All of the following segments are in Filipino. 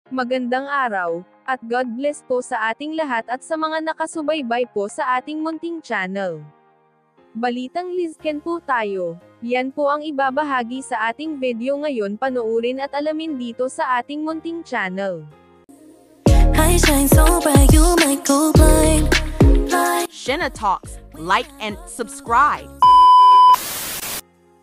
Magandang araw, at God bless po sa ating lahat at sa mga nakasubaybay po sa ating munting channel. Balitang Lizken po tayo. Yan po ang ibabahagi sa ating video ngayon, panoorin at alamin dito sa ating munting channel. I shine so bright you might go blind. Shenna Talks, like and subscribe.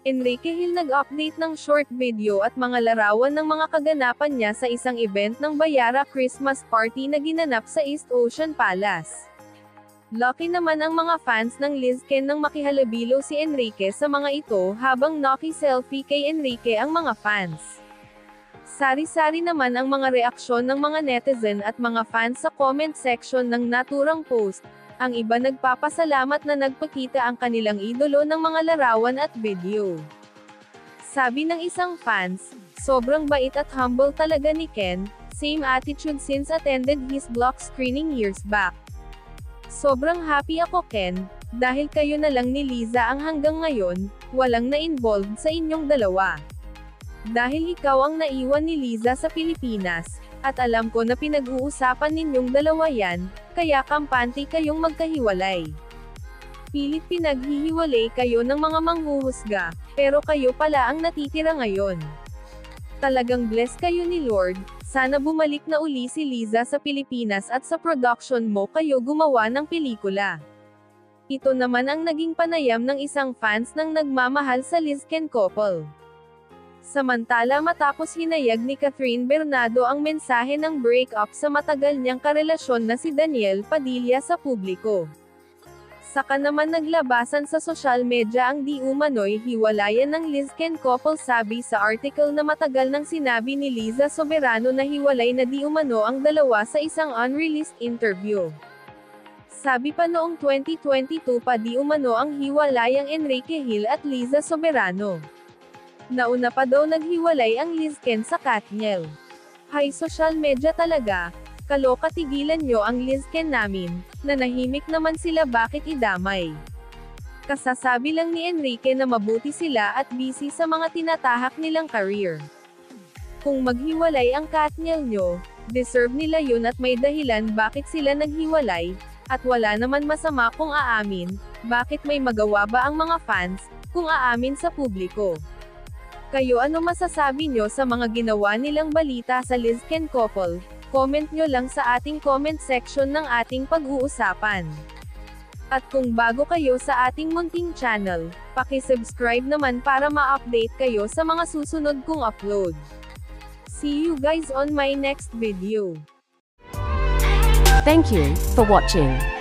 Enrique Hill nag-update ng short video at mga larawan ng mga kaganapan niya sa isang event ng Bayara Christmas Party na ginanap sa East Ocean Palace. Lucky naman ang mga fans ng Lizken nang makihalubilo si Enrique sa mga ito habang naki-selfie kay Enrique ang mga fans. Sari-sari naman ang mga reaksyon ng mga netizen at mga fans sa comment section ng naturang post. Ang iba nagpapasalamat na nagpakita ang kanilang idolo ng mga larawan at video. Sabi ng isang fans, sobrang bait at humble talaga ni Ken, same attitude since attended his block screening years back. Sobrang happy ako Ken, dahil kayo na lang ni Liza ang hanggang ngayon, walang na-involved sa inyong dalawa. Dahil ikaw ang naiwan ni Liza sa Pilipinas, at alam ko na pinag-uusapan ninyong dalawa yan, kaya kampante kayong magkahiwalay. Pilit pinaghihiwalay kayo ng mga manghuhusga, pero kayo pala ang natitira ngayon. Talagang bless kayo ni Lord, sana bumalik na uli si Liza sa Pilipinas at sa production mo kayo gumawa ng pelikula. Ito naman ang naging panayam ng isang fans ng nagmamahal sa Lizken couple. Samantala matapos hinayag ni Catherine Bernardo ang mensahe ng breakup sa matagal niyang karelasyon na si Daniel Padilla sa publiko. Saka naman naglabasan sa social media ang di umano'y hiwalayan ng Lizken couple, sabi sa article na matagal nang sinabi ni Liza Soberano na hiwalay na di umano ang dalawa sa isang unreleased interview. Sabi pa noong 2022 pa di umano ang hiwalayang Enrique Hill at Liza Soberano. Nauna pa daw naghiwalay ang Lizken sa Katniel. Hay social media talaga, kaloka, tigilan nyo ang Lizken namin, nanahimik naman sila, bakit idamay? Kasasabi lang ni Enrique na mabuti sila at busy sa mga tinatahak nilang career. Kung maghiwalay ang Katniel nyo, deserve nila yun at may dahilan bakit sila naghiwalay, at wala naman masama kung aamin, bakit may magawa ba ang mga fans, kung aamin sa publiko? Kayo, ano masasabi nyo sa mga ginawa nilang balita sa Lizken couple? Comment nyo lang sa ating comment section ng ating pag-uusapan. At kung bago kayo sa ating munting channel, paki-subscribe naman para ma-update kayo sa mga susunod kong upload. See you guys on my next video. Thank you for watching.